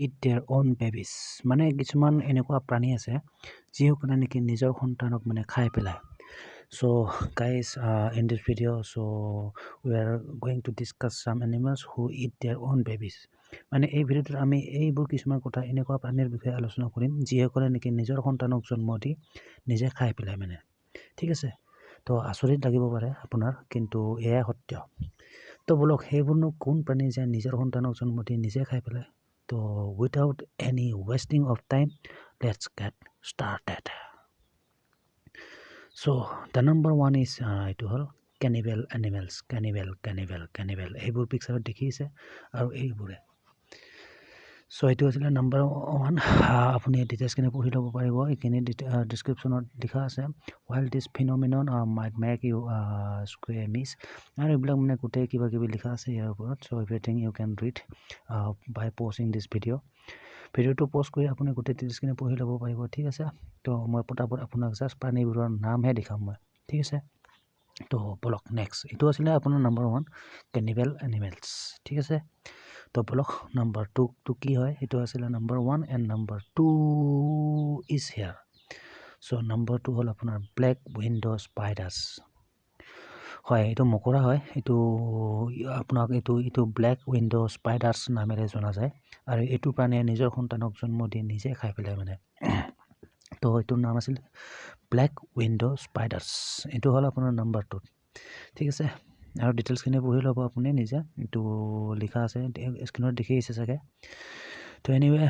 eat their own babies মানে কিছুমান এনেকুৱা প্ৰাণী আছে যিসকলে নেকি নিজৰ সন্তানক মানে খাই পেলায় so guys in this video so we are going to discuss some animals who eat their own babies মানে এই ভিডিওটোত আমি এইবোৰ কিছুমান কথা এনেকুৱা প্ৰাণীৰ বিষয়ে আলোচনা কৰিম যিসকলে নেকি নিজৰ সন্তানক জন্ম দি নিজে খাই পেলায় মানে ঠিক আছে তো আচৰিত লাগিব পাৰে আপোনাৰ কিন্তু এয়াই সত্য তো বলক সেইবোৰনো কোন প্ৰাণী যে নিজৰ সন্তানক জন্ম দি নিজে খাই পেলায় তো without any wasting of time let's get started so the number one is এইটো হ'ল cannibal animals cannibal এইবোৰ পিকচাৰত দেখিছে আৰু এইবোৰে so এইটো আছিল নাম্বাৰ 1 আপুনি ডিটেইলছখিনি পঢ়ি ল'ব পাৰিব এইখিনি ডেসক্ৰিপচনত লিখা আছে while this phenomenon might make you squeamish আৰু এইবিলাক মানে গোটেই কিবা কিবি লিখা আছে ইয়াৰ ওপৰত so everything you can read by pausing this video ভিডিওটো পজ কৰি আপুনি গোটেই ডিটেইলছখিনি পঢ়ি ল'ব পাৰিব ঠিক আছে তো মই পটাপট আপোনাক জাষ্ট প্ৰাণীবোৰৰ নামহে দেখাম মই ঠিক আছে তো বলক নেক্সট এইটো আছিলে আপোনাৰ নাম্বাৰ 1 cannibal animals ঠিক আছে তো বলক নাম্বাৰ 2 টো কি হয় এইটো আছিলে number 1 and number 2 is here so number 2 হ'ল আপোনাৰ ব্লেক উইন্ডো স্পাইডাৰ্স হয় এইটো মকৰা হয় এইটো আপোনাক এইটো ব্লেক উইন্ডো স্পাইডাৰ্স নামেৰে জনা যায় আৰু এইটো প্ৰাণীয়ে নিজৰ সন্তানক জন্ম দি নিজে খাই পেলায় মানে তো এইটোৰ নাম আছিল ব্লেক উইন্ডো স্পাইডাৰ্স এইটো হ'ল আপোনাৰ নাম্বাৰ 2 ঠিক আছে আৰু ডিটেইলছখিনি পঢ়ি ল'ব আপুনি নিজে এইটো লিখা আছে স্ক্ৰীনত দেখি আছে চাগে তো এনিৱে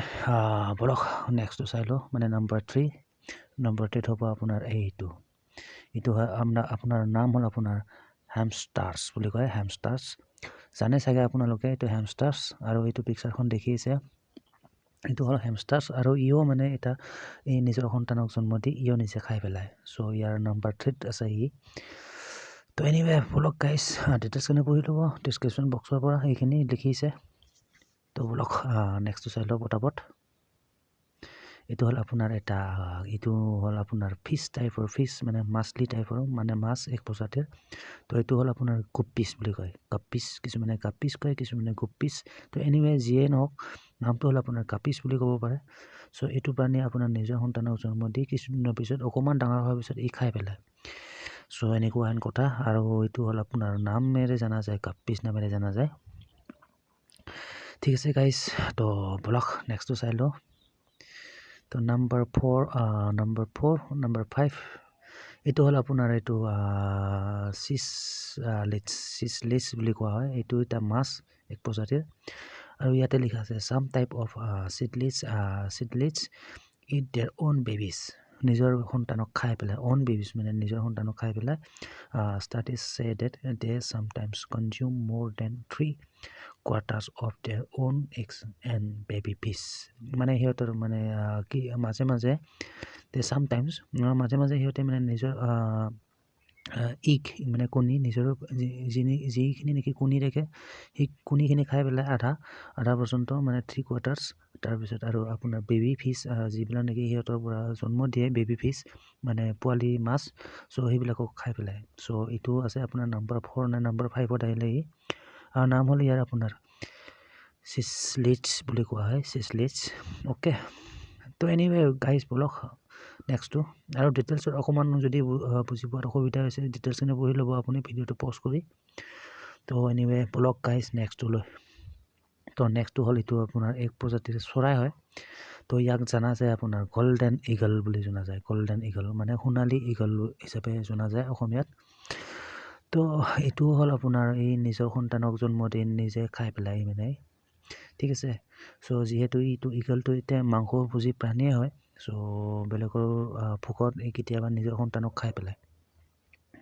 বলক নেক্সটটো চাই লওঁ মানে নাম্বাৰ 3 নাম্বাৰ 3 হ'ব আপোনাৰ এইটো হয় আপোনাৰ নাম হ'ল আপোনাৰ হেমষ্টাৰ্ছ বুলি কয় হেমষ্টাৰ্ছ জানে চাগে আপোনালোকে এইটো হেমষ্টাৰ্ছ আৰু এইটো পিকচাৰখন দেখি আছে এইটো হ'ল হেমষ্টাৰ্ছ আৰু ইও মানে এটা এই নিজৰ সন্তানক জন্ম দি ইও নিজে খাই পেলায় চ' ইয়াৰ নাম্বাৰ 3 আছে তো এনিৱে বলক গাইজ ডিটেইলছখিনি পঢ়ি ল'ব ডিছক্ৰিপশ্যন বক্সৰ পৰা এইখিনি লিখিছে তো বলক নেক্সটটো চাই লওঁ পটাপট এইটো হ'ল আপোনাৰ ফিছ টাইপৰ ফিছ মানে মাছলি টাইপৰ মানে মাছ এক প্ৰজাতিৰ তো এইটো হ'ল আপোনাৰ গুপ্পিছ বুলি কয় গাপ্পিছ কিছুমানে গাপ্পিছ কয় কিছুমানে গুপ্পিছ তো এনিৱে যিয়ে নহওক নামটো হ'ল আপোনাৰ গাপ্পিছ বুলি ক'ব পাৰে চ' এইটো প্ৰাণী আপোনাৰ নিজৰ সন্তানক জন্ম দি কিছুদিনৰ পিছত অকণমান ডাঙৰ হোৱাৰ পিছত ই খাই পেলায় চ' এনেকুৱা হেন কথা আৰু এইটো হ'ল আপোনাৰ নামেৰে জনা যায় গাপ্পিছ নামেৰে জনা যায় ঠিক আছে গাইজ তো বলক নেক্সটটো চাই লওঁ তো নাম্বাৰ 5 এইটো হ'ল আপোনাৰ এইটো চিছলিছ বুলি কোৱা হয় এইটো এটা মাছ এক প্ৰজাতিৰ আৰু ইয়াতে লিখা আছে some type of cichlids eat their own babies নিজৰ সন্তানক খাই পেলাই অ'ন বেবিজ মানে নিজৰ সন্তানক খাই পেলাই studies say that they sometimes consume more than 3/4 of their own eggs and baby fish মানে সিহঁতৰ মানে কি মাজে মাজে সিহঁতে মানে নিজৰ ইগ মানে কণী নিজৰ যিখিনি নেকি কণী থাকে সেই কণীখিনি খাই পেলাই আধা পৰ্যন্ত মানে 3/4 তাৰপিছত আৰু আপোনাৰ বেবি ফিছ যিবিলাক নেকি সিহঁতৰ পৰা জন্ম দিয়ে বেবি ফিছ মানে পোৱালি মাছ চ' সেইবিলাকক খাই পেলাই চ' এইটো আছে আপোনাৰ নাম্বাৰ 4 নে নাম্বাৰ 5ত আহিলে আৰু নাম হ'ল ইয়াৰ আপোনাৰ চিছলিছ বুলি কোৱা হয় চিছলিছ অ'কে তো এনিৱে গাইজ বলক নেক্সটটো আৰু ডিটেইলছত অকণমান যদি বুজি পোৱাত অসুবিধা হৈছে ডিটেইলছখিনি পঢ়ি ল'ব আপুনি ভিডিঅ'টো পজ কৰি তো এনিৱে বলক গাইজ নেক্সটটোলৈ তো নেক্সটটো হ'ল এইটো আপোনাৰ এক প্ৰজাতিৰ চৰাই হয় তো ইয়াক জনা যায় আপোনাৰ গল্ডেন ইগল বুলি জনা যায় গল্ডেন ইগল মানে সোণালী ইগল হিচাপে জনা যায় অসমীয়াত তো এইটো হ'ল আপোনাৰ এই নিজৰ সন্তানক জন্ম দি নিজে খাই পেলাই মানে ঠিক আছে চ' যিহেতু এইটো ইগলটো এতিয়া মাংসভোজী প্ৰাণীয়ে হয় চ' বেলেগৰ ভোকত এই কেতিয়াবা নিজৰ সন্তানক খাই পেলায়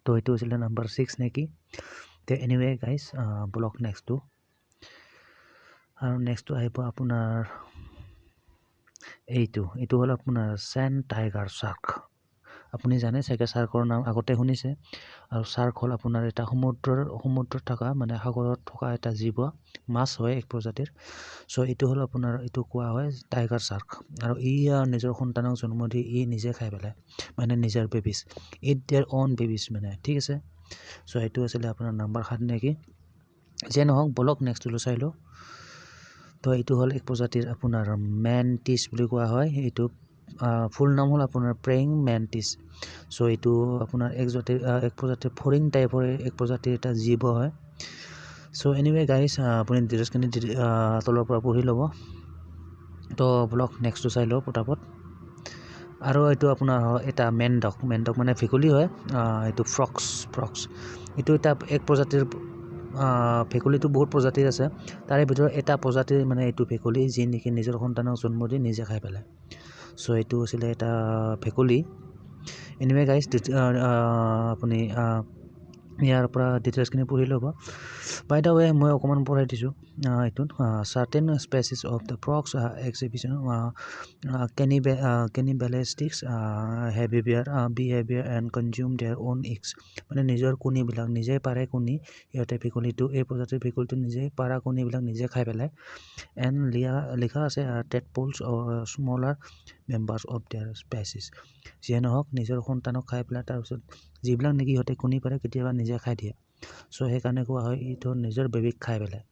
তো এইটো আছিলে নাম্বাৰ 6 নেকি তো এনিৱে গাইজ ব্লক নেক্সটটো আৰু নেক্সটটো আহিব আপোনাৰ এইটো হ'ল আপোনাৰ চেণ্ড টাইগাৰ শ্বাৰ্ক আপুনি জানে চাগে শ্বাৰ্কৰ নাম আগতে শুনিছে আৰু শ্বাৰ্ক হ'ল আপোনাৰ এটা সমুদ্ৰত থকা মানে সাগৰত থকা এটা জীৱ মাছ হয় এক প্ৰজাতিৰ চ' এইটো হ'ল আপোনাৰ এইটো কোৱা হয় টাইগাৰ শ্বাৰ্ক আৰু ই নিজৰ সন্তানক জন্ম দি ই নিজে খাই পেলায় মানে নিজৰ babies it their own babies মানে ঠিক আছে চ' এইটো আছিলে আপোনাৰ নাম্বাৰ 7 নেকি যে নহওক বলক নেক্সটটো চাই লওঁ তো এইটো হ'ল এক প্ৰজাতিৰ আপোনাৰ মেণ্টিছ বুলি কোৱা হয় এইটো ফুল নাম হ'ল আপোনাৰ প্ৰেইং মেণ্টিছ চ' এইটো আপোনাৰ এক প্ৰজাতিৰ ফৰিং টাইপৰ এক প্ৰজাতিৰ এটা জীৱ হয় চ' এনিৱে গাইজ আপুনি ডিটেইলছখিনি তলৰ পৰা পঢ়ি ল'ব তো ব্লগ নেক্সটটো চাই লওক পটাপট আৰু এইটো আপোনাৰ এটা মেণ্ডক মানে ভেকুলী হয় এইটো ফ্ৰক্স এইটো এটা এক প্ৰজাতিৰ ভেকুলীটো বহুত প্ৰজাতিৰ আছে তাৰে ভিতৰত এটা প্ৰজাতিৰ মানে এইটো ভেকুলী যি নেকি নিজৰ সন্তানক জন্ম দি নিজে খাই পেলায় চ' এইটো আছিলে এটা ভেকুলী এনিৱে গাইজ আপুনি ইয়াৰ পৰা ডিটেইলছখিনি পঢ়ি ল'ব বাই দ্য ৱে মই অকণমান পঢ়াই দিছোঁ এইটোত certain species of the frogs exhibition cannibalistic behaviour and consume their own eggs মানে নিজৰ কণীবিলাক নিজে পাৰে কণী সিহঁতে ভেকুলীটো এই প্ৰজাতিৰ ভেকুলীটো নিজে পাৰা কণীবিলাক নিজে খাই পেলায় এণ্ড লিখা আছে tadpoles smaller members of their species যিয়ে নহওক নিজৰ সন্তানক খাই পেলাই তাৰপিছত যিবিলাক নেকি সিহঁতে কণী পাৰে কেতিয়াবা নিজে খাই দিয়ে চ' সেইকাৰণে কোৱা হয় এইটো নিজৰ বেবীক খাই পেলাই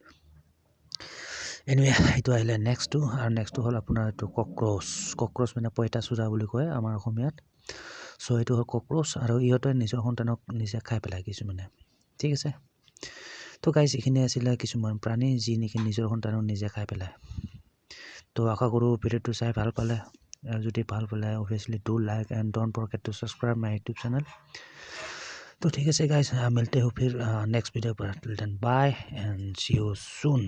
এনিৱে এইটো আহিলে নেক্সটটো হ'ল আপোনাৰ এইটো কক্ৰচ মানে পঁইতাচোৰা বুলি কয় আমাৰ অসমীয়াত চ' এইটো হ'ল কক্ৰচ আৰু ইহঁতে নিজৰ সন্তানক নিজে খাই পেলাই কিছুমানে ঠিক আছে তো গাইজ এইখিনি আছিলে কিছুমান প্ৰাণী যি নেকি নিজৰ সন্তানক নিজে খাই পেলায় তো আশা কৰোঁ ভিডিঅ'টো চাই ভাল পালে যদি ভাল পালে obviously do like and don't forget to subscribe my YouTube channel तो ठीक है गाइस मिलते हो फिर नेक्स्ट वीडियो पर till then bye and see you soon